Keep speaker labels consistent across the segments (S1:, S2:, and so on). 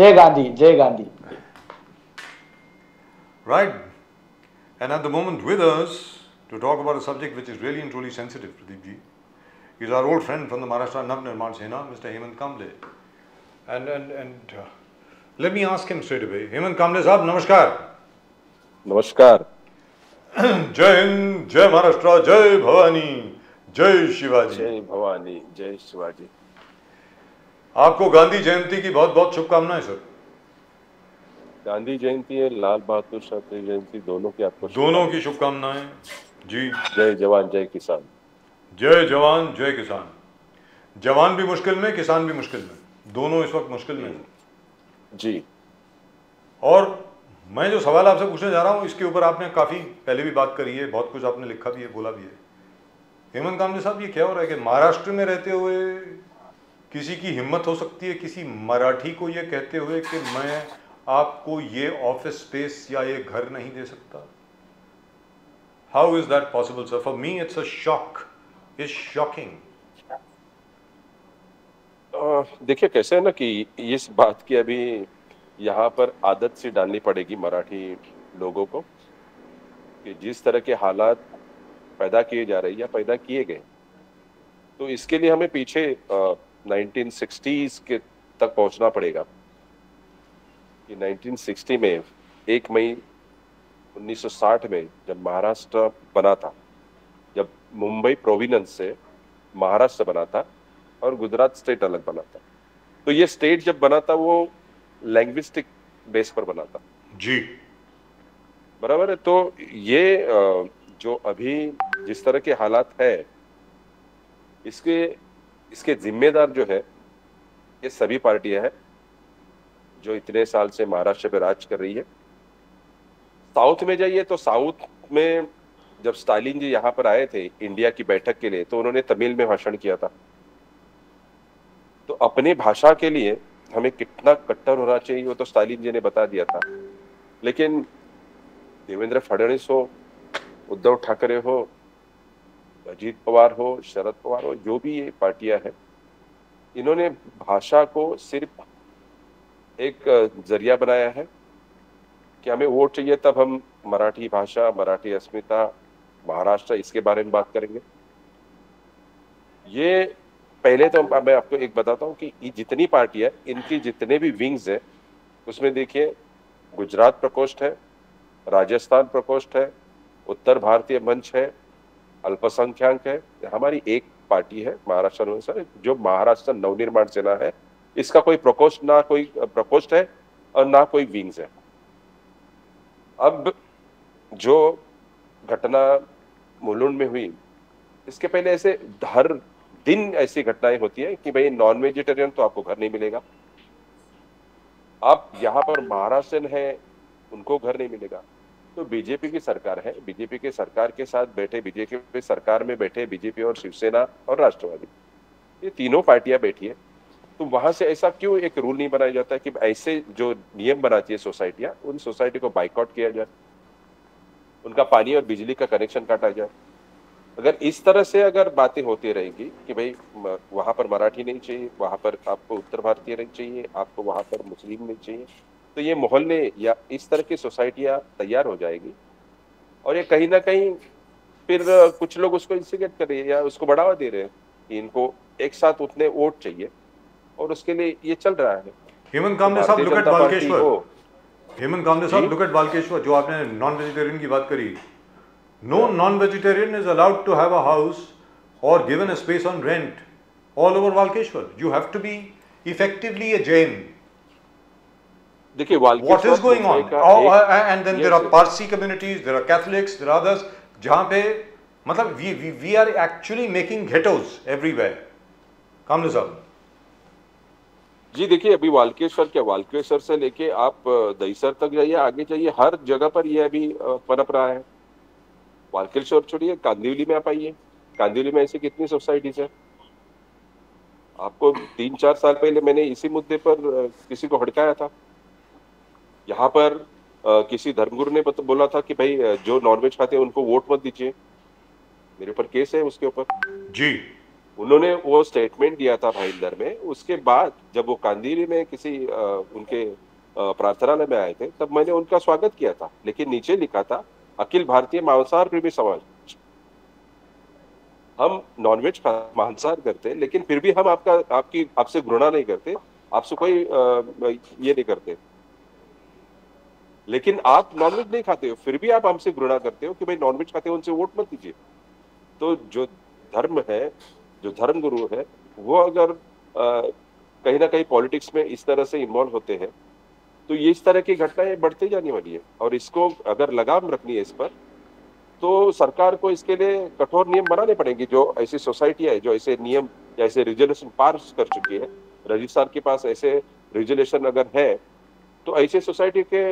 S1: जय गांधी, जय Gandhi.
S2: Right. And at the moment with us to talk about a subject which is really and truly sensitive, Pradeep ji, is our old friend from the Maharashtra Navnirman Sena, Mr. Hemant Kamble. And let me ask him straight away. Hemant Kamble साहब नमस्कार.
S3: नमस्कार.
S2: जय हिंद, जय महाराष्ट्र, जय भवानी, जय शिवाजी.
S3: जय भवानी, जय शिवाजी.
S2: आपको गांधी जयंती की बहुत बहुत शुभकामनाएं सर.
S3: गांधी जयंती है, लाल बहादुर शास्त्री जयंती, दोनों की आपको
S2: दोनों की शुभकामनाएं जी.
S3: जय जवान जय किसान.
S2: जय जवान जय किसान. जवान भी मुश्किल में, किसान भी मुश्किल में, दोनों इस वक्त मुश्किल में
S3: जी.
S2: और मैं जो सवाल आपसे पूछने जा रहा हूँ इसके ऊपर आपने काफ़ी पहले भी बात करी है, बहुत कुछ आपने लिखा भी है, बोला भी है. हेमंत कामले साहब, ये क्या हो रहा है कि महाराष्ट्र में रहते हुए किसी की हिम्मत हो सकती है किसी मराठी को ये कहते हुए कि मैं आपको ये ऑफिस स्पेस या ये घर नहीं दे सकता? How is that possible sir? For me it's a shock. It's shocking.
S3: देखिए कैसे है ना कि इस बात की अभी यहाँ पर आदत सी डालनी पड़ेगी मराठी लोगों को कि जिस तरह के हालात पैदा किए जा रहे हैं या पैदा किए गए, तो इसके लिए हमें पीछे 1960s के तक पहुंचना पड़ेगा कि 1960 में 1 मई 1960 में जब महाराष्ट्र बना था, जब मुंबई प्रोविनेंस से महाराष्ट्र बना था और गुजरात स्टेट अलग बना था, तो ये स्टेट जब बना था वो लैंग्विस्टिक बेस पर बना था
S2: जी.
S3: बराबर है. तो ये जो अभी जिस तरह के हालात है, इसके जिम्मेदार जो है ये सभी पार्टियां हैं जो इतने साल से महाराष्ट्र पे राज कर रही है. साउथ में जाइए तो साउथ में जब स्टालिन जी यहाँ पर आए थे इंडिया की बैठक के लिए, तो उन्होंने तमिल में भाषण किया था. तो अपनी भाषा के लिए हमें कितना कट्टर होना चाहिए वो तो स्टालिन जी ने बता दिया था. लेकिन देवेंद्र फडणवीस हो, उद्धव ठाकरे हो, अजीत पवार हो, शरद पवार हो, जो भी ये पार्टियां हैं, इन्होंने भाषा को सिर्फ एक जरिया बनाया है कि हमें वोट चाहिए तब हम मराठी भाषा, मराठी अस्मिता, महाराष्ट्र इसके बारे में बात करेंगे. ये पहले तो मैं आपको एक बताता हूँ कि ये जितनी पार्टियां इनकी जितने भी विंग्स है उसमें देखिए गुजरात प्रकोष्ठ है, राजस्थान प्रकोष्ठ है, उत्तर भारतीय मंच है, अल्पसंख्यक है. हमारी एक पार्टी है महाराष्ट्र जो महाराष्ट्र नवनिर्माण सेना है. इसका कोई प्रकोष्ठ ना कोई प्रकोष्ठ है और ना कोई विंग्स है. अब जो घटना मुलुंड में हुई, इसके पहले ऐसे हर दिन ऐसी घटनाएं होती है कि भाई नॉन वेजिटेरियन तो आपको घर नहीं मिलेगा. आप यहाँ पर महाराष्ट्र है उनको घर नहीं मिलेगा. तो बीजेपी की सरकार है, बीजेपी के सरकार के साथ बैठे, बीजेपी सरकार में बैठे बीजेपी और शिवसेना और राष्ट्रवादी, ये तीनों पार्टियां बैठी है. तो वहां से ऐसा क्यों एक रूल नहीं बनाया जाता है कि ऐसे जो नियम बनाती है सोसाइटियां, उन सोसाइटी को बाइकआउट किया जाए, उनका पानी और बिजली का कनेक्शन काटा जाए. अगर इस तरह से अगर बातें होती रहेंगी कि भाई वहां पर मराठी नहीं चाहिए, वहां पर आपको उत्तर भारतीय नहीं चाहिए, आपको वहां पर मुस्लिम नहीं चाहिए, तो ये मोहल्ले या इस तरह की सोसाइटियां तैयार हो जाएगी. और ये कहीं ना कहीं फिर कुछ लोग उसको इंसिगेट कर रहे हैं या उसको बढ़ावा दे रहे हैं कि इनको एक साथ उतने वोट चाहिए, और उसके लिए ये चल रहा है.
S2: हेमंत कामले साहब, लुक एट वाल्केश्वर. हेमंत कामले साहब, लुक एट वाल्केश्वर. जो आपने नॉन वेजिटेरियन की बात करी, no non-vegetarian is allowed to have a house or given a space on rent all over Walkeshwar. You have to be effectively a Jain.
S3: देखिए
S2: what is going on? And then there are Parsi communities, there are Catholics, there are others. जहाँ पे मतलब we are actually making ghettos everywhere. कामले साहब
S3: जी, देखिए अभी वाल्केश्वर से लेके आप दहीसर तक जाइए, आगे जाइए, हर जगह पर ये अभी पनप रहा है. वाल्केश्वर छोड़िए, कांदिवली में आप आइए, कांदिवली में ऐसी कितनी सोसाइटीज है. आपको 3-4 साल पहले मैंने इसी मुद्दे पर किसी को हड़काया था. यहाँ पर किसी धर्मगुरु ने बोला था कि भाई जो नॉनवेज खाते हैं उनको वोट मत दीजिए. मेरे ऊपर केस है उसके ऊपर
S2: जी.
S3: उन्होंने वो स्टेटमेंट दिया था भाईंदर में, उसके बाद जब वो कांदिवली में किसी उनके प्रार्थनालय में आए थे तब मैंने उनका स्वागत किया था, लेकिन नीचे लिखा था अखिल भारतीय मांसाहार प्रेमी समाज। हम नॉनवेज का मांसाहार करते लेकिन फिर भी हम आपसे घृणा नहीं करते, आपसे कोई ये नहीं करते, लेकिन आप नॉनवेज नहीं खाते हो फिर भी आप हमसे घृणा करते हो कि भाई नॉनवेज खाते हो उनसे वोट मत दीजिए। तो जो धर्म है, जो धर्म गुरु है, वो अगर कहीं ना कहीं पॉलिटिक्स में इस तरह से इन्वॉल्व होते हैं तो ये इस तरह की घटनाएं बढ़ती जाने वाली है। और इसको अगर लगाम रखनी है इस पर, तो सरकार को इसके लिए कठोर नियम बनाने पड़ेंगे। जो ऐसी सोसाइटियां है जो ऐसे नियम या ऐसे रेजुलेशन पास कर चुकी है, राजस्थान के पास ऐसे रेजुलेशन अगर है तो ऐसे सोसाइटी के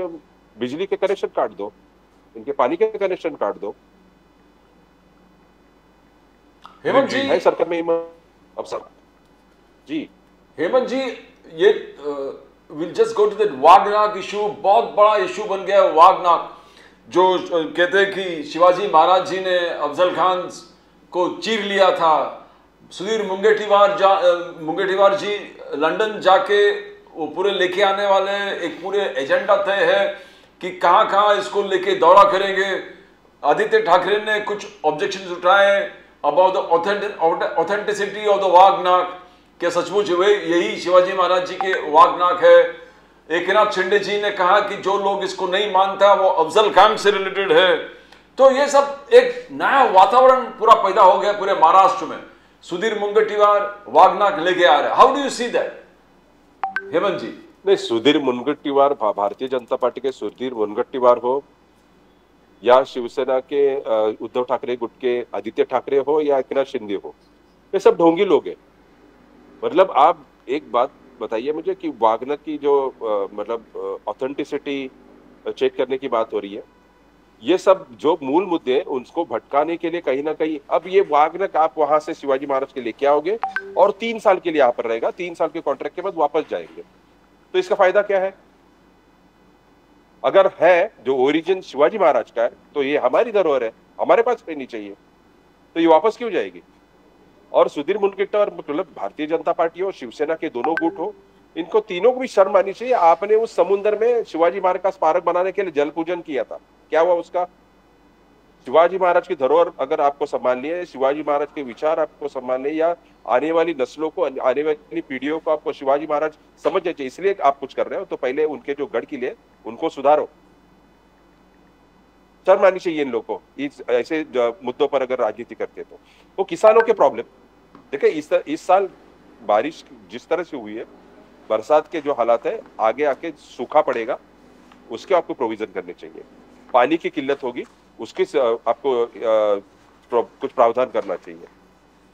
S3: बिजली के कनेक्शन काट दो, इनके पानी के कनेक्शन काट दो।
S1: हेमंत जी
S3: है सरकार में अब सर जी।
S1: हेमंत जी, ये will just go to that Waghnakh issue, बहुत बड़ा इशू बन गया है वाघनाग। जो कहते हैं कि शिवाजी महाराज जी ने अफजल खान को चीर लिया था। सुधीर मुंगेटीवार जी लंदन जाके वो पूरे लेके आने वाले एक पूरे एजेंडा तय है कि कहाँ कहाँ इसको लेके दौरा करेंगे। आदित्य ठाकरे ने कुछ ऑब्जेक्शंस उठाए about the authenticity of the Waghnakh, क्या सचमुच वे यही शिवाजी महाराज जी के वाघनाग है। एकनाथ शिंदे जी ने कहा कि जो लोग इसको नहीं मानता वो अफजल खान से रिलेटेड है। तो ये सब एक नया वातावरण पूरा पैदा हो गया पूरे महाराष्ट्र में। सुधीर मुनगंटीवार वाघनाग लेके आ रहे, how do you see that Hemant ji?
S3: नहीं, सुधीर मुनगंटीवार, भारतीय जनता पार्टी के सुधीर मुनगंटीवार हो या शिवसेना के उद्धव ठाकरे गुट के आदित्य ठाकरे हो या एकनाथ शिंदे हो, ये सब ढोंगी लोग हैं। मतलब आप एक बात बताइए मुझे कि वागनर की जो मतलब ऑथेंटिसिटी चेक करने की बात हो रही है, ये सब जो मूल मुद्दे हैं उनको भटकाने के लिए कहीं ना कहीं अब ये वागनर आप वहां से शिवाजी महाराज के लेके आओगे और 3 साल के लिए यहाँ पर रहेगा, 3 साल के कॉन्ट्रैक्ट के बाद वापस जाएंगे, तो इसका फायदा क्या है? अगर है जो ओरिजिन शिवाजी महाराज का है तो ये हमारी धरोहर है, हमारे पास रहनी चाहिए, तो ये वापस क्यों जाएगी? और सुधीर मुनगंटीवार मतलब भारतीय जनता पार्टी हो, शिवसेना के दोनों गुट हो, इनको तीनों को भी शर्म आनी चाहिए। आपने उस समुद्र में शिवाजी महाराज का स्मारक बनाने के लिए जल पूजन किया था, क्या हुआ उसका? शिवाजी महाराज की धरोहर अगर आपको संभालनी है, शिवाजी महाराज के विचार आपको संभालने या आने वाली नस्लों को, आने वाली पीढ़ियों को आपको शिवाजी महाराज समझना चाहिए, इसलिए आप कुछ कर रहे हो तो पहले उनके जो गढ़ किले उनको सुधारो। शर्म आनी चाहिए इन लोगों को इस ऐसे मुद्दों पर अगर राजनीति करते तो। वो किसानों के प्रॉब्लम देखिए, इस साल बारिश जिस तरह से हुई है, बरसात के जो हालात है, आगे आके सूखा पड़ेगा, उसके आपको प्रोविजन करने चाहिए। पानी की किल्लत होगी, उसके आपको कुछ प्रावधान करना चाहिए।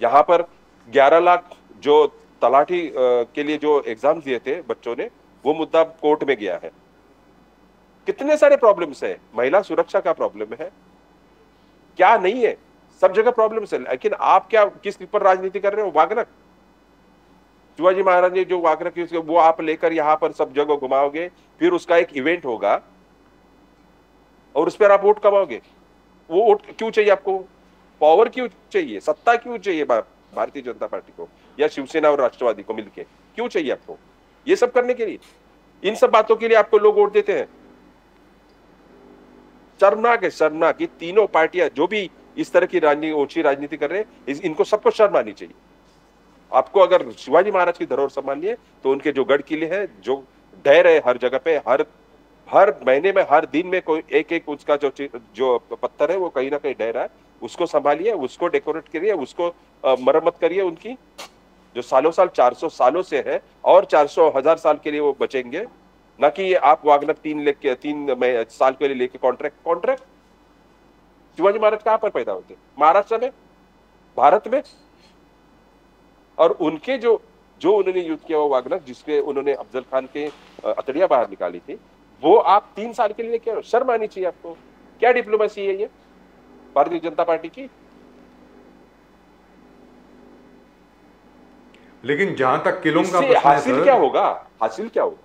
S3: यहाँ पर 11 लाख जो तलाठी के लिए जो एग्जाम दिए थे बच्चों ने, वो मुद्दा कोर्ट में गया है। कितने सारे प्रॉब्लम्स है, महिला सुरक्षा का प्रॉब्लम है, क्या नहीं है, सब जगह प्रॉब्लम्स है। लेकिन आप क्या किस पर राजनीति कर रहे हो? वागनर, शिवाजी महाराज ने जो वागनर की वो आप लेकर यहाँ पर सब जगह घुमाओगे, फिर उसका एक इवेंट होगा और उस पर आप वोट कमाओगे। वो वोट क्यों चाहिए आपको? पावर क्यों चाहिए? सत्ता क्यों चाहिए भारतीय जनता पार्टी को या शिवसेना और राष्ट्रवादी को मिलके क्यों चाहिए आपको? ये सब करने के लिए, इन सब बातों के लिए आपको लोग वोट देते हैं। शर्मनाक है, शर्मनाक। ये तीनों पार्टियां जो भी इस तरह की ओछी राजनीति कर रहे हैं, इनको सबको शर्म आनी चाहिए। आपको अगर शिवाजी महाराज की धरोहर संभालनी है तो उनके जो गढ़ किले हैं, जो ढह रहे हर जगह पे, हर महीने में, हर दिन में कोई एक उसका जो पत्थर है वो कहीं ना कहीं ढह रहा है, उसको संभालिए, उसको डेकोरेट करिए, उसको मरम्मत करिए। उनकी जो सालों साल 400 सालों से है और 400,000 साल के लिए वो बचेंगे, ना कि आप वागनर 3 साल के लिए लेके कॉन्ट्रैक्ट। शिवाजी महाराज कहां पर पैदा होते? महाराष्ट्र में, भारत में। और उनके जो उन्होंने युद्ध किया वो वागनर, जिसके उन्होंने अफजल खान के अतड़िया बाहर निकाली थी, वो आप 3 साल के लिए लेके, शर्म आनी चाहिए आपको। क्या डिप्लोमेसी है ये भारतीय जनता पार्टी की?
S2: लेकिन जहां तक किलों का प्रश्न है
S3: हासिल क्या होगा? हासिल क्या होगा?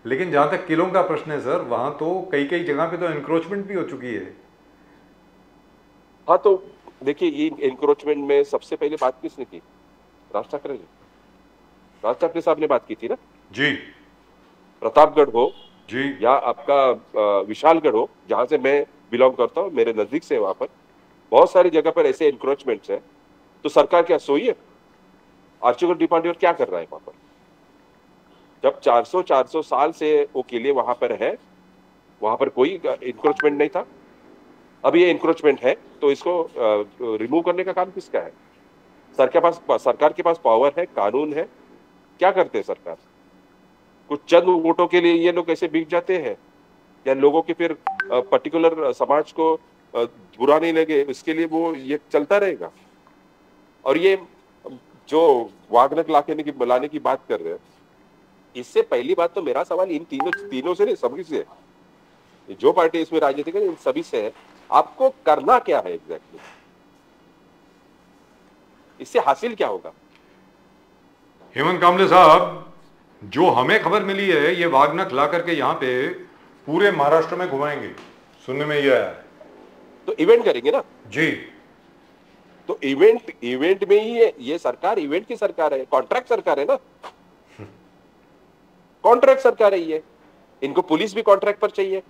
S2: लेकिन जहां तक किलों का प्रश्न है सर, वहां तो कई जगह पे तो एनक्रोचमेंट भी हो चुकी है।
S3: हाँ, तो देखिए, ये एनक्रोचमेंट में सबसे पहले बात किसने की? राज ठाकरे जी, राज ठाकरे साहब ने बात की थी ना।
S2: जी
S3: प्रतापगढ़ हो
S2: जी
S3: या आपका विशालगढ़ हो, जहां से मैं बिलोंग करता हूँ, मेरे नजदीक से वहां पर बहुत सारी जगह पर ऐसे एनक्रोचमेंट्स है। तो सरकार क्या सोई है? आर्चीगढ़ डिपार्टमेंट क्या कर रहा है वहां पर? जब 400 साल से वो किले वहां पर है, वहां पर कोई इंक्रोचमेंट नहीं था। अब ये इंक्रोचमेंट है तो इसको रिमूव करने का काम किसका है? सरकार के पास पावर है, कानून है। क्या करते हैं सरकार? कुछ चंद वोटों के लिए ये लोग ऐसे बिक जाते हैं, या लोगों के फिर पर्टिकुलर समाज को बुरा नहीं लगे इसके लिए वो ये चलता रहेगा। और ये जो वागनक लाने की बात कर रहे हैं, इससे पहली बात तो मेरा सवाल इन तीनों से नहीं, सभी से, जो पार्टी इसमें राजनीति करे इन सभी से है, आपको करना क्या है एग्जैक्टली? इससे हासिल क्या होगा?
S2: हेमंत कामले साहब, जो हमें खबर मिली है ये वागनक ला करके यहाँ पे पूरे महाराष्ट्र में घुमाएंगे, सुनने में ये आया है।
S3: तो इवेंट करेंगे ना
S2: जी।
S3: तो इवेंट में ही ये सरकार इवेंट की सरकार है, कॉन्ट्रैक्ट सरकार है ना, कॉन्ट्रैक्ट सरकार है ये। इनको पुलिस भी कॉन्ट्रैक्ट पर चाहिए,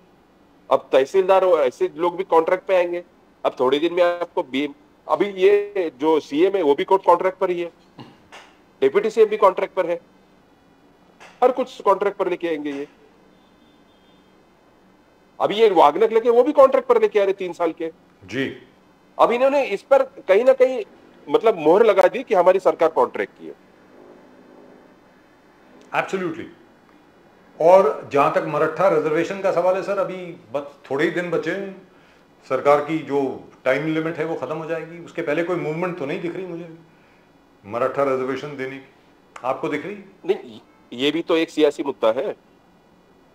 S3: अब तहसीलदार और ऐसे लोग भी कॉन्ट्रैक्ट पे आएंगे। अब थोड़े दिन में आपको अभी ये जो सीएम है वो भी कॉन्ट्रैक्ट पर ही है, डिप्यूटी सीएम भी कॉन्ट्रैक्ट पर है, हर कुछ कॉन्ट्रैक्ट पर लेके आएंगे ये। अभी ये वागनक लेके वो भी कॉन्ट्रैक्ट पर लेके आ रहे 3 साल के
S2: जी।
S3: अब इन्होंने इस पर कहीं ना कहीं मतलब मोहर लगा दी कि हमारी सरकार कॉन्ट्रैक्ट की है।
S2: एब्सोल्युटली। और जहां तक मराठा रिजर्वेशन का सवाल है सर, अभी बस थोड़े ही दिन बचे, सरकार की जो टाइम लिमिट है वो खत्म हो जाएगी, उसके पहले कोई मूवमेंट तो नहीं दिख रही मुझे मराठा रिजर्वेशन देने की। आपको दिख रही?
S3: नहीं, ये भी तो एक सियासी मुद्दा है।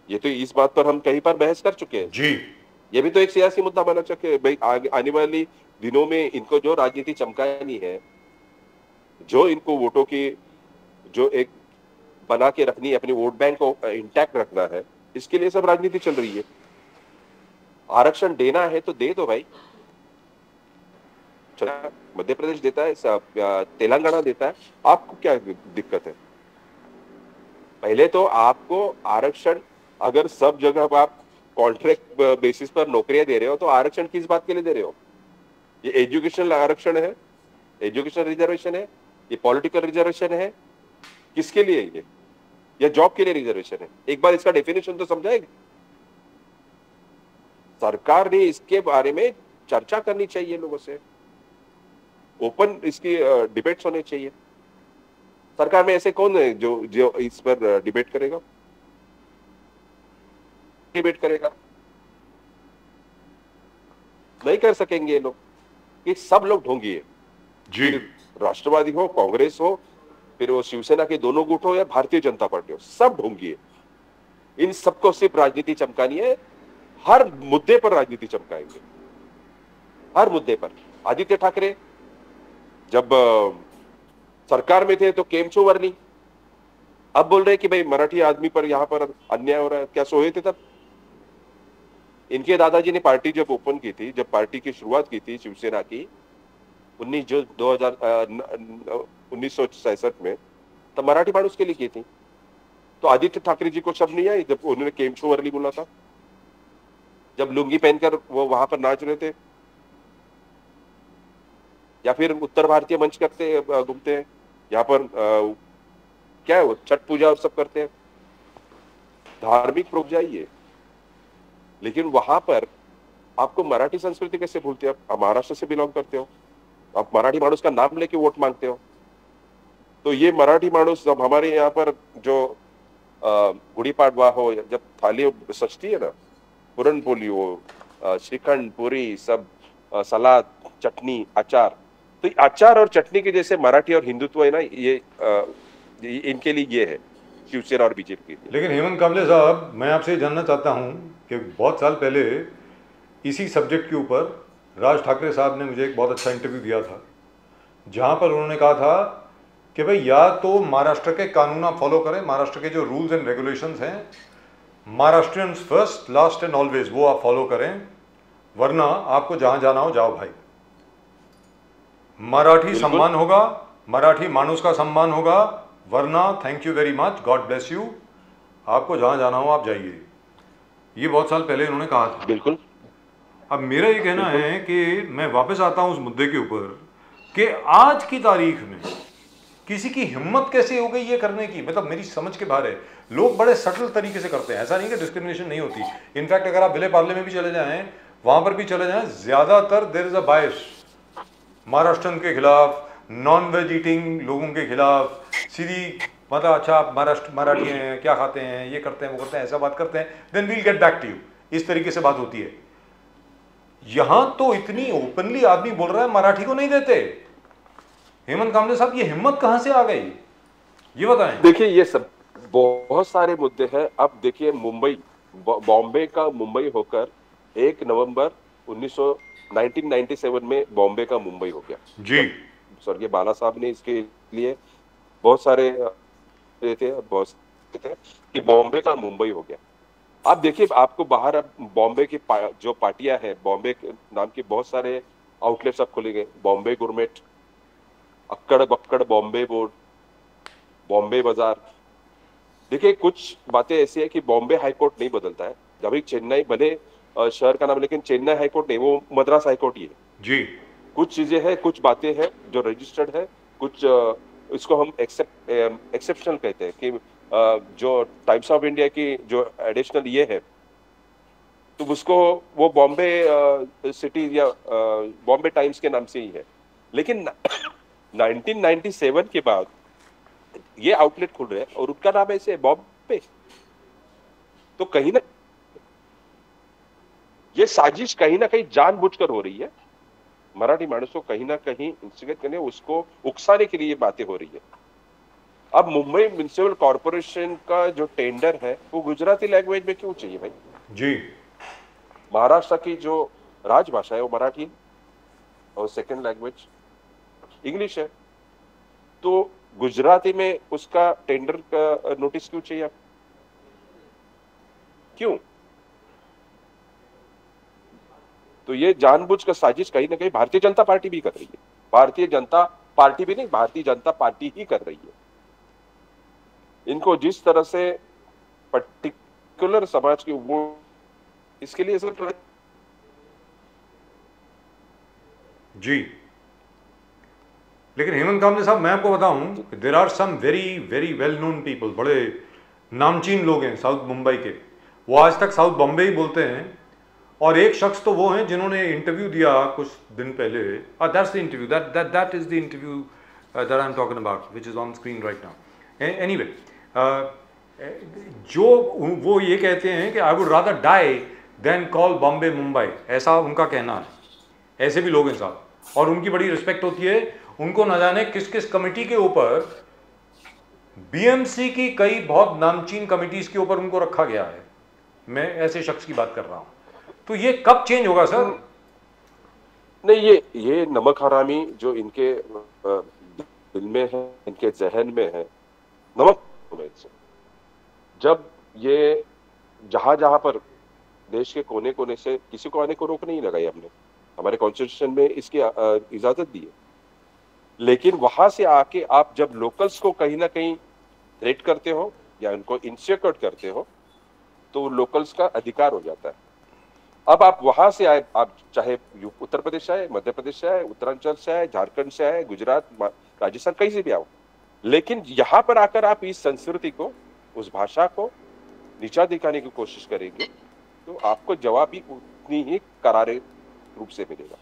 S3: ये तो इस बात पर हम कहीं पर बहस कर चुके हैं
S2: जी।
S3: ये भी तो एक सियासी मुद्दा बना चुके हैं भाई। आने वाली दिनों में इनको जो राजनीति चमकानी है, जो इनको वोटों की जो एक बना के रखनी है, अपनी वोट बैंक को इंटैक्ट रखना है, इसके लिए सब राजनीति चल रही है। आरक्षण देना है तो दे दो भाई। मध्य प्रदेश देता है, तेलंगाना देता है, आपको क्या दिक्कत है? पहले तो आपको आरक्षण, अगर सब जगह आप कॉन्ट्रैक्ट बेसिस पर नौकरियां दे रहे हो तो आरक्षण किस बात के लिए दे रहे हो? ये एजुकेशनल आरक्षण है, एजुकेशनल रिजर्वेशन है, ये पॉलिटिकल रिजर्वेशन है, किसके लिए ये? या जॉब के लिए रिजर्वेशन है? एक बार इसका डेफिनेशन तो समझाएगा। सरकार ने इसके बारे में चर्चा करनी चाहिए, लोगों से ओपन इसकी डिबेट्स होने चाहिए। सरकार में ऐसे कौन है जो इस पर डिबेट करेगा? नहीं कर सकेंगे ये लोग। ये सब लोग ढोंगी है
S2: जी।
S3: राष्ट्रवादी हो, कांग्रेस हो, फिर वो शिवसेना के दोनों गुट हो या भारतीय जनता पार्टी हो, सब ढोंगी है। इन सबको सिर्फ राजनीति चमकानी है, हर मुद्दे पर राजनीति चमकाएंगे, हर मुद्दे पर। आदित्य ठाकरे जब सरकार में थे तो केमचो वर्ली, अब बोल रहे कि भाई मराठी आदमी पर यहाँ पर अन्याय हो रहा है। क्या सोए थे तब? इनके दादाजी ने पार्टी जब ओपन की थी, जब पार्टी की शुरुआत की थी शिवसेना की 1967 में, तब मराठी मानुस के लिए की थी। तो आदित्य ठाकरे जी को शब्द नहीं आई जब उन्होंने केमचो वर्ली बोला था, जब लुंगी पहनकर वो वहां पर नाच रहे थे, या फिर उत्तर भारतीय मंच करते घूमते हैं यहाँ पर क्या है वो छठ पूजा और सब करते हैं, धार्मिक प्रोग्राम ये। लेकिन वहां पर आपको मराठी संस्कृति कैसे भूलते हो? आप महाराष्ट्र से बिलोंग करते हो, आप मराठी मानुस का नाम लेके वोट मांगते हो। तो ये मराठी मानुस जब हमारे यहाँ पर जो गुड़ी पाडवा हो, जब थाली सजती है ना, पूरन पोली हो, श्रीखंड पूरी सब, सलाद, चटनी, अचार, तो अचार और चटनी के जैसे मराठी और हिंदुत्व है ना, ये इनके लिए ये है शिवसेना और बीजेपी की।
S2: लेकिन हेमंत कामले साहब, मैं आपसे जानना चाहता हूं कि बहुत साल पहले इसी सब्जेक्ट के ऊपर राज ठाकरे साहब ने मुझे एक बहुत अच्छा इंटरव्यू दिया था, जहां पर उन्होंने कहा था कि भाई या तो महाराष्ट्र के कानून आप फॉलो करें, महाराष्ट्र के जो रूल्स एंड रेगुलेशंस हैं, Maharashtrians first last and always, वो आप फॉलो करें, वरना आपको जहां जाना हो जाओ भाई। मराठी सम्मान होगा, मराठी मानुस का सम्मान होगा, वरना thank you very much, God bless you, आपको जहां जाना हो आप जाइए। ये बहुत साल पहले इन्होंने कहा था।
S3: बिल्कुल।
S2: अब मेरा ये कहना है कि मैं वापस आता हूं उस मुद्दे के ऊपर कि आज की तारीख में किसी की हिम्मत कैसे हो गई ये करने की, मतलब मेरी समझ के बाहर है। लोग बड़े सटल तरीके से करते हैं, ऐसा नहीं कि डिस्क्रिमिनेशन नहीं होती। इनफैक्ट अगर आप विले पार्ले में भी चले जाएं, वहां पर भी चले जाएं, ज्यादातर देयर इज अ बायस महाराष्ट्रन के खिलाफ, नॉन वेज ईटिंग लोगों के खिलाफ, सीधी मतलब अच्छा आप मराठी हैं, क्या खाते हैं, ये करते हैं, वो करते हैं, ऐसा बात करते हैं, then we'll get back to you, इस तरीके से बात होती है। यहां तो इतनी ओपनली आदमी बोल रहा है मराठी को नहीं देते। हेमंत कामले साहब, ये हिम्मत कहां से आ गई, ये बताएं।
S3: देखिए, ये सब बहुत सारे मुद्दे हैं। अब देखिए, मुंबई, बॉम्बे का मुंबई होकर 1 नवंबर 1997 में बॉम्बे का मुंबई हो गया
S2: जी।
S3: स्वर्गीय बाला साहब ने इसके लिए बहुत सारे थे कि बॉम्बे का मुंबई हो गया। आप देखिए, आपको बाहर अब बॉम्बे की जो पार्टियां हैं, बॉम्बे के नाम के बहुत सारे आउटलेट्स अब खुले गए। बॉम्बे गुरमेट, अक्कड़ बक्कड़ बॉम्बे बोर्ड, बॉम्बे बाजार। देखिए, कुछ बातें ऐसी है कि बॉम्बे हाईकोर्ट नहीं बदलता है। जब एक चेन्नई भले शहर का नाम, लेकिन चेन्नई हाईकोर्ट नहीं, वो मद्रास हाईकोर्ट ही है
S2: जी।
S3: कुछ चीजें हैं, कुछ बातें हैं जो रजिस्टर्ड है, कुछ इसको हम एक्सेप्शनल कहते हैं कि जो टाइम्स ऑफ इंडिया की जो एडिशनल ये है, तो उसको वो बॉम्बे सिटी या बॉम्बे टाइम्स के नाम से ही है। लेकिन 1997 के बाद ये आउटलेट खुल रहे हैं और उनका नाम ऐसे बॉम्बे। तो कहीं ना ये साजिश कहीं ना कहीं जानबूझकर हो रही है, मराठी मानस को कहीं ना कहीं इंस्टिगेट करने, उसको उकसाने के लिए ये बातें हो रही है। अब मुंबई म्युनिसिपल कॉर्पोरेशन का जो टेंडर है वो गुजराती लैंग्वेज में क्यों चाहिए भाई
S2: जी?
S3: महाराष्ट्र की जो राजभाषा है वो मराठी और सेकंड लैंग्वेज इंग्लिश है, तो गुजराती में उसका टेंडर का नोटिस क्यों चाहिए? क्यों? तो ये जानबूझकर साजिश कहीं ना कहीं भारतीय जनता पार्टी भी कर रही है। भारतीय जनता पार्टी भी नहीं, भारतीय जनता पार्टी ही कर रही है। इनको जिस तरह से पर्टिकुलर समाज की वो, इसके लिए सब
S2: जी। लेकिन हेमंत कामले साहब, मैं आपको बताऊं, there are some very very well known people, बड़े नामचीन लोग हैं साउथ मुंबई के, वो आज तक साउथ बॉम्बे ही बोलते हैं। और एक शख्स तो वो हैं जिन्होंने इंटरव्यू दिया कुछ दिन पहले, that's the interview, that is the interview that I am talking about, which is on screen right now. Anyway, जो वो ये कहते हैं कि I would rather die than call Bombay Mumbai, ऐसा उनका कहना है। ऐसे भी लोग हैं साहब, और उनकी बड़ी रिस्पेक्ट होती है। उनको न जाने किस किस कमिटी के ऊपर, बीएमसी की कई बहुत नामचीन कमिटीज के ऊपर उनको रखा गया है। मैं ऐसे शख्स की बात कर रहा हूं। तो ये कब चेंज होगा सर?
S3: नहीं, ये नमक हरामी जो इनके दिल में है, इनके जहन में है, नमक से जब ये जहां पर देश के कोने कोने से किसी को आने को रोक नहीं लगाई हमने, हमारे कॉन्स्टिट्यूशन में इसकी इजाजत दी है। लेकिन वहां से आके आप जब लोकल्स को कहीं ना कहीं थ्रेट करते हो या उनको इंसिक्योर करते हो, तो लोकल्स का अधिकार हो जाता है। अब आप वहां से आए, आप चाहे उत्तर प्रदेश से आए, मध्य प्रदेश से आए, उत्तरांचल से आए, झारखंड से आए, गुजरात, राजस्थान, कहीं से भी आओ, लेकिन यहां पर आकर आप इस संस्कृति को, उस भाषा को नीचा दिखाने की कोशिश करेंगे, तो आपको जवाब भी उतनी ही करारे रूप से मिलेगा,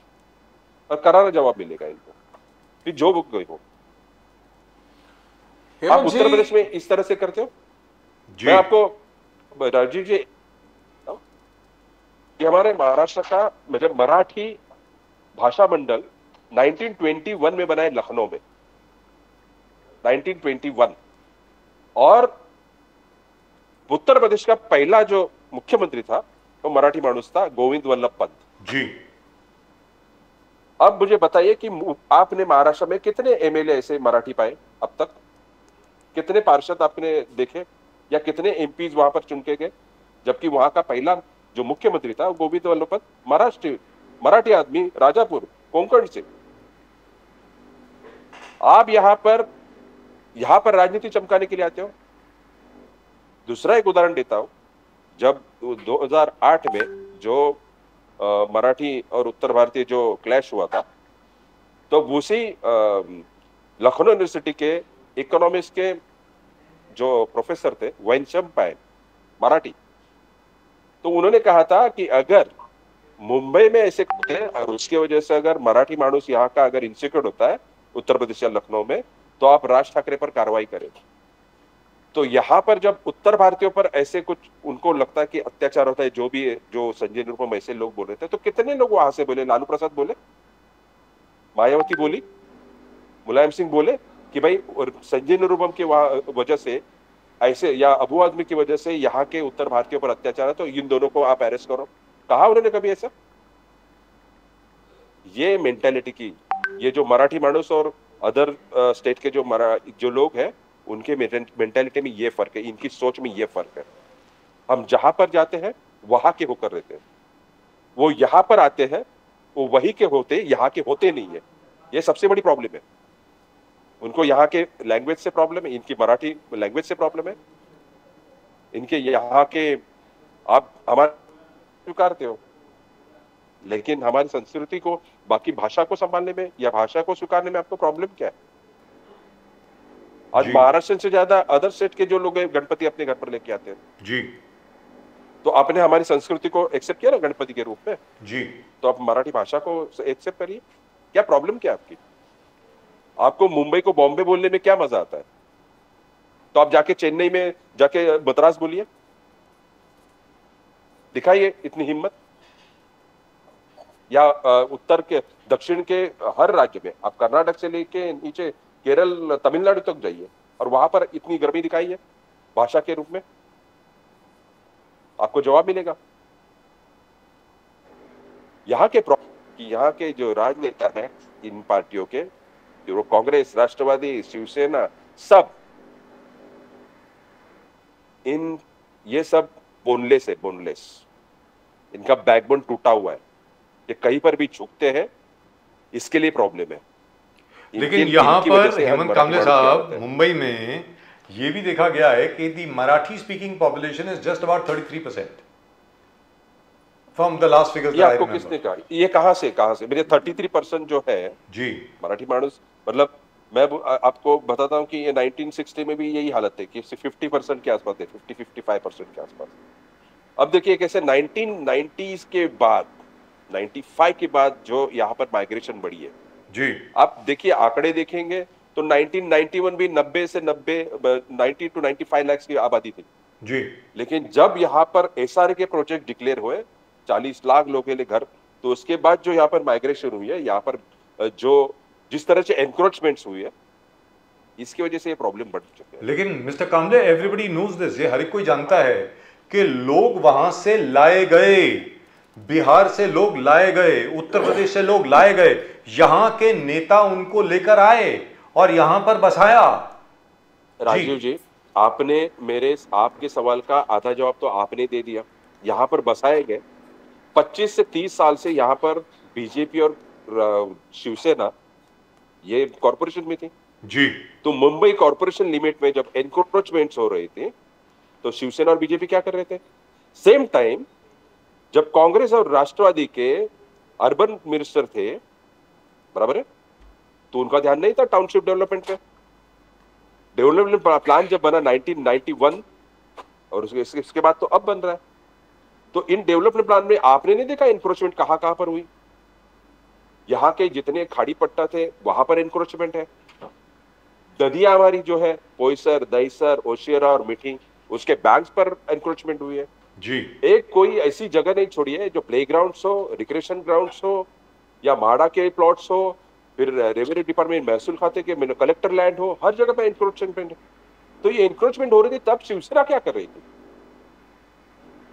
S3: और करारा जवाब मिलेगा इनको, फिर जो वो गए हो। आप उत्तर प्रदेश में इस तरह से करते हो। मैं आपको राजीव जी, कि हमारे महाराष्ट्र का मतलब मराठी भाषा मंडल 1921 में बना है लखनऊ में, 1921, और उत्तर प्रदेश का पहला जो मुख्यमंत्री था वो मराठी मानुस था, गोविंद वल्लभ पंत
S2: जी।
S3: अब मुझे बताइए कि आपने महाराष्ट्र में कितने एमएलए ऐसे मराठी पाए अब तक? कितने पार्षद आपने देखे, या कितने एमपीज वहां पर चुन के गए? जबकि वहां का पहला जो मुख्यमंत्री था गोविंद वल्लभ पंत मराठी आदमी, राजापुर, कोंकण से। आप यहां पर राजनीति चमकाने के लिए आते हो। दूसरा एक उदाहरण देता हूं, जब 2008 में जो मराठी और उत्तर भारतीय जो क्लैश हुआ था, तो उसी लखनऊ यूनिवर्सिटी के इकोनॉमिक्स के जो प्रोफेसर थे वैनचम पायन, मराठी, तो उन्होंने कहा था कि अगर मुंबई में ऐसे होते हैं और उसकी वजह से अगर मराठी मानुस यहाँ का अगर इंसिक्योर होता है उत्तर प्रदेश या लखनऊ में, तो आप राज ठाकरे पर कार्रवाई करें। तो यहाँ पर जब उत्तर भारतीयों पर ऐसे कुछ उनको लगता है कि अत्याचार होता है, जो भी है, जो संजय निरुपम ऐसे लोग बोल रहे थे, तो कितने लोग वहां से बोले, लालू प्रसाद बोले, मायावती बोली, मुलायम सिंह बोले कि भाई संजय निरुपम की वजह से ऐसे, या अबू आदमी की वजह से यहाँ के उत्तर भारतीयों पर अत्याचार है, तो इन दोनों को आप अरेस्ट करो। कहा उन्होंने कभी ऐसा? ये मेंटालिटी की, ये जो मराठी मानुस और अदर स्टेट के जो लोग हैं, उनके मेंटालिटी में ये फर्क है, इनकी सोच में ये फर्क है। हम जहां पर जाते हैं वहां के होकर रहते हैं, वो यहाँ पर आते हैं, वो वही के होते, यहाँ के होते नहीं है। ये सबसे बड़ी प्रॉब्लम है। उनको यहाँ के लैंग्वेज से प्रॉब्लम है, इनकी मराठी लैंग्वेज से प्रॉब्लम है, इनके यहाँ के, आप हमारे स्वीकारते हो, लेकिन हमारी संस्कृति को, बाकी भाषा को संभालने में या भाषा को स्वीकारने में आपको प्रॉब्लम क्या है? आज महाराष्ट्र से ज्यादा अदर स्टेट के जो लोग हैं गणपति अपने घर पर लेके आते हैं
S2: जी,
S3: तो आपने हमारी संस्कृति को एक्सेप्ट किया ना गणपति के रूप में
S2: जी,
S3: तो आप मराठी भाषा को एक्सेप्ट करिए। क्या प्रॉब्लम क्या आपकी? आपको मुंबई को बॉम्बे बोलने में क्या मजा आता है? तो आप जाके चेन्नई में जाके मद्रास बोलिए, दिखाइए इतनी हिम्मत। या उत्तर के दक्षिण के हर राज्य में, आप कर्नाटक से लेके नीचे केरल तमिलनाडु तक जाइए और वहां पर इतनी गर्मी दिखाइए भाषा के रूप में, आपको जवाब मिलेगा। यहाँ के जो राजनेता हैं इन पार्टियों के, जो कांग्रेस, राष्ट्रवादी, शिवसेना, सब ये सब बोनलेस है, बोनलेस। इनका बैकबोन टूटा हुआ है, ये कहीं पर भी झुकते हैं, इसके लिए प्रॉब्लम है।
S2: लेकिन यहाँ पर हेमंत कामले साहब, मुंबई में ये भी देखा गया है कि the Marathi speaking population is just about 33% from the last figures.
S3: ये आपको किसने कहा? ये कहां से मेरे 33% जो है
S2: जी मराठी
S3: मानुस, मतलब मैं आपको बताता हूं कि ये 1960 में भी यही हालत है कि 50% के आसपास है, 50-55% के आसपास। अब देखिए कैसे 1990s के बाद, 95 के बाद जो यहाँ पर माइग्रेशन बढ़ी है
S2: जी।
S3: आप देखिए आंकड़े देखेंगे तो 1991 भी 90 to 95 लाख की आबादी थी
S2: जी।
S3: लेकिन जब यहाँ पर एसआरए के प्रोजेक्ट डिक्लेयर हुए 40 लाख लोगों के लिए घर, तो उसके बाद जो यहाँ पर माइग्रेशन हुई है, यहाँ पर जो जिस तरह से एनक्रोचमेंट्स हुई है, इसकी वजह से ये प्रॉब्लम बढ़ चुकी है।
S2: लेकिन mister Kamle, everybody knows this, ये हर एक कोई जानता है कि लोग वहां से लाए गए, बिहार से लोग लाए गए, उत्तर प्रदेश से लोग लाए गए, यहाँ के नेता उनको लेकर आए और यहां पर बसाया।
S3: राजीव जी, आपने आपके सवाल का आधा जवाब तो आपने दे दिया। यहाँ पर बसाए गए 25 से 30 साल से यहाँ पर बीजेपी और शिवसेना ये कॉर्पोरेशन में थी
S2: जी।
S3: तो मुंबई कॉर्पोरेशन लिमिट में जब एनक्रोचमेंट्स हो रहे थे तो शिवसेना और बीजेपी क्या कर रहे थे? सेम टाइम जब कांग्रेस और राष्ट्रवादी के अर्बन मिनिस्टर थे, बराबर है, तो उनका ध्यान नहीं था टाउनशिप डेवलपमेंट पे। डेवलपमेंट प्लान जब बना 1991 और इसके बाद तो अब बन रहा है, तो इन डेवलपमेंट प्लान में आपने नहीं देखा एनक्रोचमेंट कहां कहां पर हुई? यहाँ के जितने खाड़ी पट्टा थे वहां पर एनक्रोचमेंट है। नदियां हमारी जो है पोईसर, दहीसर, ओशियरा और मिठी, उसके बैंक्स पर एनक्रोचमेंट हुई है
S2: जी।
S3: एक कोई ऐसी जगह नहीं छोड़ी है जो प्लेग्राउंड्स हो, रिक्रिएशन ग्राउंड्स हो, या माड़ा के प्लॉट्स हो, फिर रेवेन्यू डिपार्टमेंट महसूल खाते के कलेक्टर लैंड हो, हर जगह पे एनक्रोचमेंट है। तो ये एनक्रोचमेंट हो रही थी, तब शिवसेना क्या कर रही थी?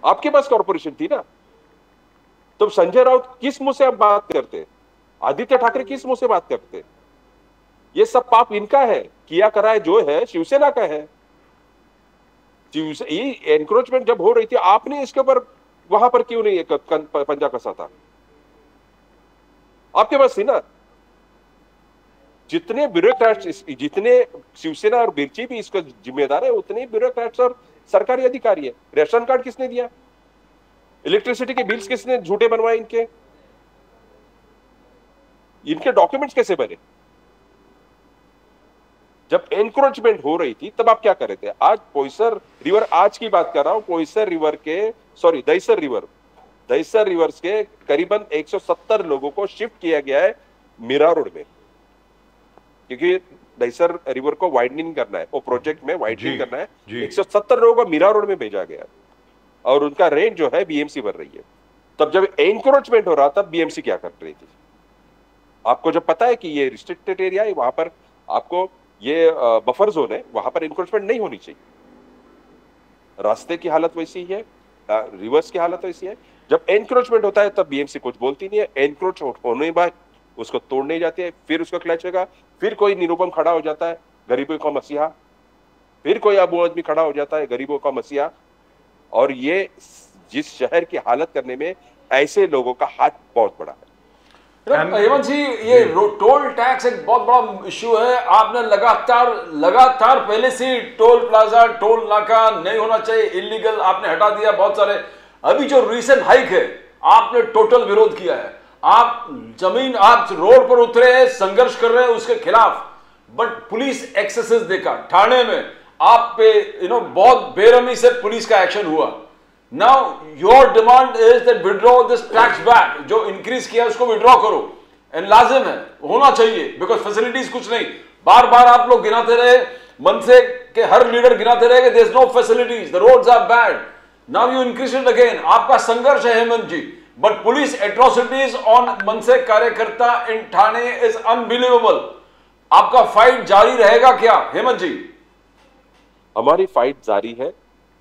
S3: आपके पास कॉर्पोरेशन थी ना। तो संजय राउत किस मुंह से आप बात करते? आदित्य ठाकरे किस मुंह से बात करते? ये सब पाप इनका है, किया करा है जो है शिवसेना का है। एनक्रोचमेंट जब हो रही थी, आपने इसके ऊपर वहां पर क्यों नहीं पंजा कसा था? आपके पास थी ना। जितने ब्यूरोक्रेट्स, जितने शिवसेना और बीजेपी इसको जिम्मेदार है, उतने ब्यूरोक्रेट्स और सरकारी अधिकारी है। रेशन कार्ड किसने दिया? इलेक्ट्रिसिटी के बिल्स किसने झूठे बनवाए? इनके डॉक्यूमेंट्स कैसे बने? जब एनक्रोचमेंट हो रही थी तब आप क्या कर रहे थे? आज पोईसर रिवर, आज की बात कर रहा हूं, पोईसर रिवर के, सॉरी दहिसर रिवर के करीबन 170 लोगों को शिफ्ट किया गया है मीरा रोड में, क्योंकि दहिसर रिवर को वाइडनिंग करना है, वो प्रोजेक्ट में वाइडनिंग करना है। 170 लोगों को मीरा रोड में भेजा गया और उनका रेंट जो है बीएमसी भर रही है। तब जब एनक्रोचमेंट हो रहा था, बीएमसी क्या कर रही थी? आपको जब पता है कि ये रिस्ट्रिक्टेड एरिया है, वहां पर आपको ये बफर जोन है, वहां पर एनक्रोचमेंट नहीं होनी चाहिए। रास्ते की हालत वैसी ही है, रिवर्स की हालत वैसी है। जब एनक्रोचमेंट होता है तब बीएमसी कुछ बोलती नहीं है। एनक्रोच होने के बाद उसको तोड़ने जाती है, फिर उसको क्लच होगा, फिर कोई निरुपम खड़ा हो जाता है, गरीबों का मसीहा, फिर कोई अबू आदमी खड़ा हो जाता है, गरीबों का मसीहा। और ये जिस शहर की हालत करने में ऐसे लोगों का हाथ बहुत बड़ा है।
S1: हेमंत जी, ये टोल टैक्स एक बहुत बड़ा इश्यू है। आपने लगातार पहले से टोल प्लाजा, टोल नाका नहीं होना चाहिए, इलीगल आपने हटा दिया बहुत सारे। अभी जो रिसेंट हाइक है, आपने टोटल विरोध किया है। आप रोड पर उतरे हैं, संघर्ष कर रहे हैं उसके खिलाफ, बट पुलिस एक्सेसेस देखा ठाणे में आप पे बहुत बेरहमी से पुलिस का एक्शन हुआ। Now your demand is that withdraw this tax back, जो इंक्रीज किया उसको विड्रॉ करो, एंड लाजिम है, होना चाहिए, बिकॉज फैसिलिटीज कुछ नहीं। बार बार आप लोग गिनाते रहे, मनसे के हर लीडर गिनाते रहे कि there is no facilities, the roads are bad. Now you increase it again. आपका संघर्ष है Hemant ji, but police atrocities on MNS कार्यकर्ता इन ठाणे इज अनबिलीवेबल। आपका फाइट जारी रहेगा क्या हेमंत जी?
S3: हमारी फाइट जारी है,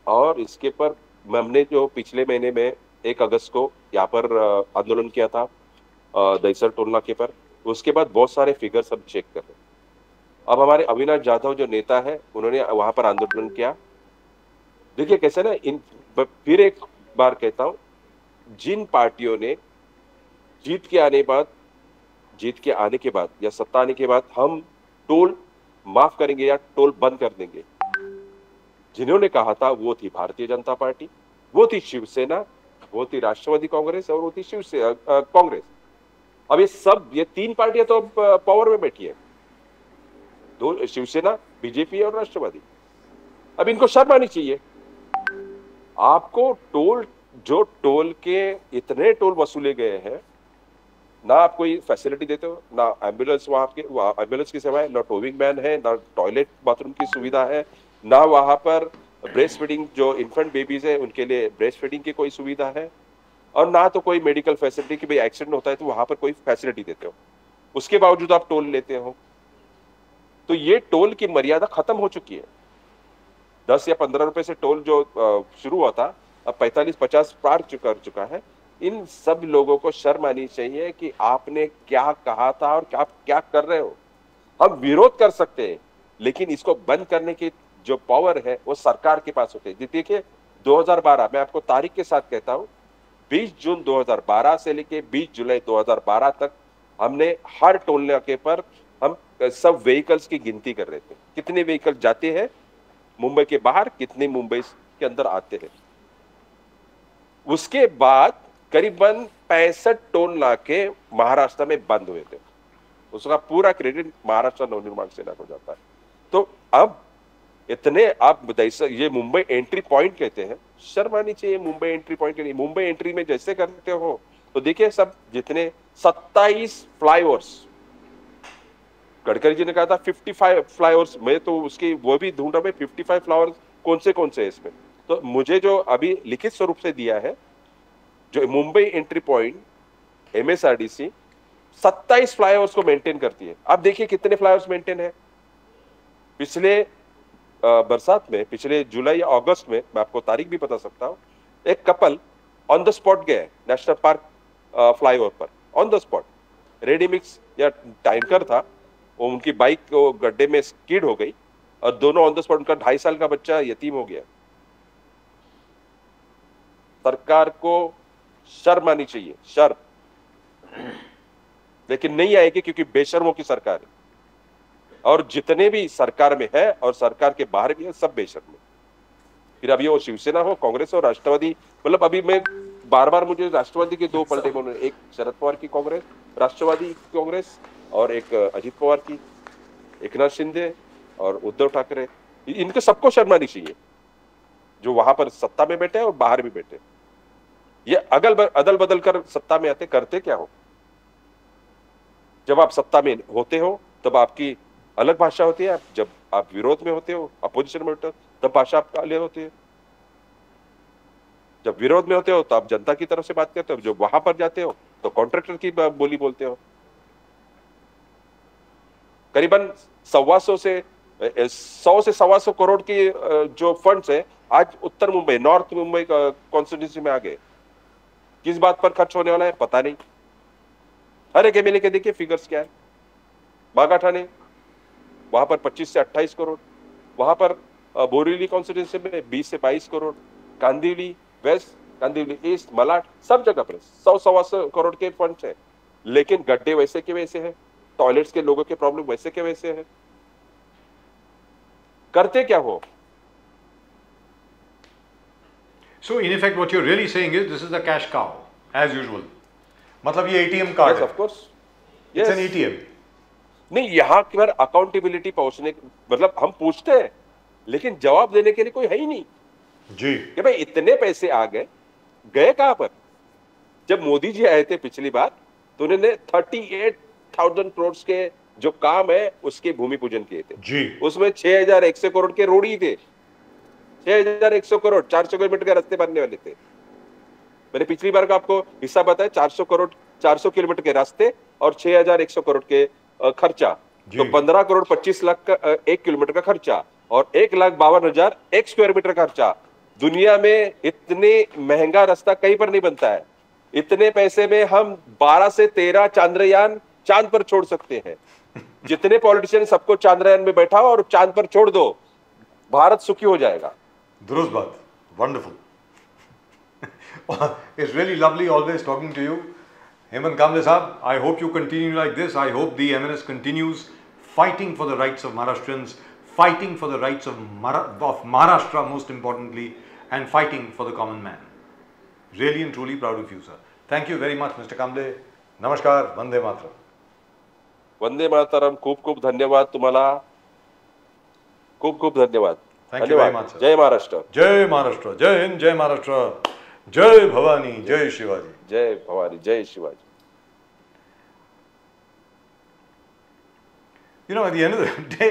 S3: और इसके पर हमने जो पिछले महीने में 1 अगस्त को यहाँ पर आंदोलन किया था दहिसर टोल नाके पर, उसके बाद बहुत सारे फिगर्स हम चेक कर रहे हैं। अब हमारे अविनाश जाधव जो नेता है, उन्होंने वहां पर आंदोलन किया। देखिए कैसे ना, फिर एक बार कहता हूं, जिन पार्टियों ने जीत के आने के बाद या सत्ता आने के बाद हम टोल माफ करेंगे या टोल बंद कर देंगे, जिन्होंने कहा था वो थी भारतीय जनता पार्टी, वो थी शिवसेना, वो थी राष्ट्रवादी कांग्रेस और वो थी कांग्रेस। अब ये 3 पार्टियां तो पावर में बैठी है, दो, शिवसेना, बीजेपी और राष्ट्रवादी। अब इनको शर्म आनी चाहिए। आपको टोल के इतने टोल वसूले गए हैं, ना आप कोई फैसिलिटी देते हो, ना एम्बुलेंस एम्बुलेंस की सेवा है, ना टोविंग मैन है, ना टॉयलेट बाथरूम की सुविधा है, ना वहां पर ब्रेस्ट फीडिंग, जो इन्फेंट बेबीज है उनके लिए ब्रेस्ट फीडिंग की कोई सुविधा है, और ना तो कोई मेडिकल फैसिलिटी कि भाई एक्सीडेंट होता है तो वहां पर कोई फैसिलिटी देते हो। उसके बावजूद आप टोल लेते हो। तो ये टोल की मर्यादा खत्म हो चुकी है। 10 या 15 रुपए से टोल जो शुरू हुआ था, अब 45-50 पार कर चुका है। इन सब लोगों को शर्म आनी चाहिए कि आपने क्या कहा था और क्या कर रहे हो। हम विरोध कर सकते हैं, लेकिन इसको बंद करने की जो पावर है वो सरकार के पास होती है। देखिए 2012, मैं आपको तारीख के साथ कहता हूं, 20 जून 2012 से लेके 20 जुलाई 2012 तक हमने हर टोल नाके पर हम सब व्हीकल्स की गिनती कर रहे थे, कितने व्हीकल जाते हैं मुंबई के बाहर, कितने मुंबई के अंदर आते हैं। उसके बाद करीबन 65 टोल नाके महाराष्ट्र में बंद हुए थे। उसका पूरा क्रेडिट महाराष्ट्र नवनिर्माण सेना को जाता है। तो अब इतने आप ये मुंबई एंट्री पॉइंट कहते हैं, शर्म आनी चाहिए मुंबई एंट्री पॉइंट के लिए। मुंबई एंट्री में जैसे करते हो तो देखिए सब जितने 27 फ्लाईओवर्स, गडकरी जी ने कहा था 55 फ्लाईओवर्स, मैं तो उसकी वो भी ढूंढ रहा हूं 55 फ्लाईओवर्स कौन से है इसमें। तो मुझे जो अभी लिखित स्वरूप से दिया है, जो Mumbai entry point MSRDC 27 flyovers को मेंटेन करती है। आप देखिए कितने फ्लाईओवर्स मेंटेन है। पिछले बरसात में, पिछले जुलाई या अगस्त में, मैं आपको तारीख भी बता सकता हूं, एक कपल ऑन द स्पॉट गए नेशनल पार्क फ्लाईओवर पर, ऑन द स्पॉट। रेडीमिक्स या टैंकर था, वो उनकी बाइक को गड्ढे में स्किड हो गई और दोनों ऑन द स्पॉट, उनका 2.5 साल का बच्चा यतीम हो गया। सरकार को शर्म आनी चाहिए, शर्म, लेकिन नहीं आएगी क्योंकि बेशर्मों की सरकार है। और जितने भी सरकार में है और सरकार के बाहर भी है सब बेशर्म है। फिर अभी वो शिवसेना हो, कांग्रेस हो, राष्ट्रवादी, मतलब अभी मैं बार बार मुझे राष्ट्रवादी के दो पलटे बोल रहे, एक शरद पवार की कांग्रेस, राष्ट्रवादी कांग्रेस, और एक अजित पवार की, एकनाथ शिंदे और उद्धव ठाकरे, इनके सबको शर्म आनी चाहिए जो वहां पर सत्ता में बैठे और बाहर भी बैठे। ये अदल बदल कर सत्ता में आते, करते क्या हो? जब आप सत्ता में होते हो तब आपकी अलग भाषा होती है, जब आप विरोध में होते हो, अपोजिशन में होते हो, तब भाषा आपका अलग होती है। जब विरोध में होते हो तो आप जनता की तरफ से बात करते हो, जब वहां पर जाते हो तो कॉन्ट्रैक्टर की बोली बोलते हो। करीबन 100 से 1.25 करोड़ की जो फंड्स है आज उत्तर मुंबई, नॉर्थ मुंबई कॉन्स्टिट्यूंसी में आ गए। किस बात पर खर्च होने वाला है पता नहीं। हर एक एमएलए के देखिए फिगर्स क्या है। बागा ठाणे वहां पर 25 से 28 करोड़, वहां पर बोरीवली कॉन्स्टिट्यूंसी में 20 से 22 करोड़, कांदिवली वेस्ट, कांदिवली ईस्ट, मलाड, सब जगह पर 100-125 करोड़ के फंड्स है। लेकिन गड्ढे वैसे के वैसे हैं, टॉयलेट्स के लोगों के प्रॉब्लम वैसे के वैसे हैं। करते क्या हो?
S2: So in effect what you're really saying is this is a cash cow as usual. मतलब ये ATM कार्ड
S3: Yes,
S2: है।
S3: of course.
S2: It's
S3: Yes.
S2: an ATM.
S3: नहीं, यहाँ की बार अकाउंटेबिलिटी पहुंचने, मतलब हम पूछते हैं लेकिन जवाब देने के लिए कोई है ही नहीं
S2: जी।
S3: कि भाई इतने पैसे आ गए, गए कहां पर? जब मोदी जी आए थे पिछली बार तो उन्होंने 38,000 करोड़ के जो काम है उसके भूमि पूजन किए थे
S2: जी।
S3: उसमें 6,100 करोड़ के रोड ही थे। 6,100 करोड़ 400 किलोमीटर के रास्ते बनने वाले थे। मैंने पिछली बार का आपको हिस्सा बताया, 400 करोड़ 400 किलोमीटर के रास्ते और 6,100 करोड़ के खर्चा, तो 15 करोड़ 25 लाख का 1 किलोमीटर का खर्चा और 1,52,000 1 स्क्वायर मीटर का खर्चा। दुनिया में इतने महंगा रास्ता कहीं पर नहीं बनता है। इतने पैसे में हम 12 से 13 चांद्रयान चांद पर छोड़ सकते हैं। जितने पॉलिटिशियन सबको चांद्रयान में बैठाओ और चांद पर छोड़ दो, भारत सुखी हो जाएगा।
S2: दुरुस्त बात, wonderful. It's really lovely always talking to you. Hemant Kamble Saab, I hope you continue like this. I hope the MNS continues fighting for the rights of Maharashtrians, fighting for the rights of Maharashtra most importantly, and fighting for the common man. Really and truly proud of you, sir. Thank you very much, Mr. Kamble. Namaskar, Vande Mataram.
S3: Vande Mataram, खूप खूप धन्यवाद तुम्हाला, खूप खूप धन्यवाद।
S2: Thank you very much, sir.
S3: जय महाराष्ट्र,
S2: जय महाराष्ट्र, जय हिंद, जय महाराष्ट्र, जय भवानी, जय शिवाजी।
S3: जय भवानी, जय Shivaji.
S2: You know, at the end of the day,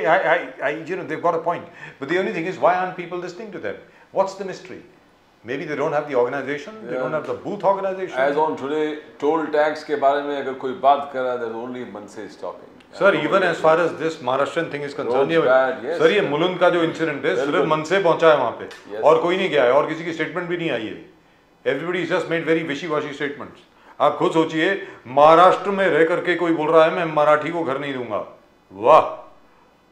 S2: you know, they've got a point. But the only thing is, why aren't people listening to them? What's the mystery? Maybe they don't have the organization, they don't have the booth organization.
S1: As on today, toll tax के बारे में अगर कोई बात कर रहा है, there's only Manse is talking.
S2: Sir, even as far as this Maharashtrian thing is concerned,
S1: Roads bad, yes.
S2: Sir ये मुलुंड का जो इंसिडेंट है सिर्फ मन से पहुंचा है वहाँ पे,
S1: Yes.
S2: और कोई नहीं गया है, और किसी की स्टेटमेंट भी नहीं आई है। Everybody has just made very wishy-washy statements. आप खुद सोचिए, महाराष्ट्र में रह करके कोई बोल रहा है मैं मराठी को घर नहीं दूंगा। वाह,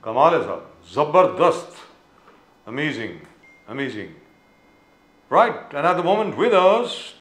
S2: कमाल है साहब, जबरदस्त, amazing, amazing. Right, and at the moment with us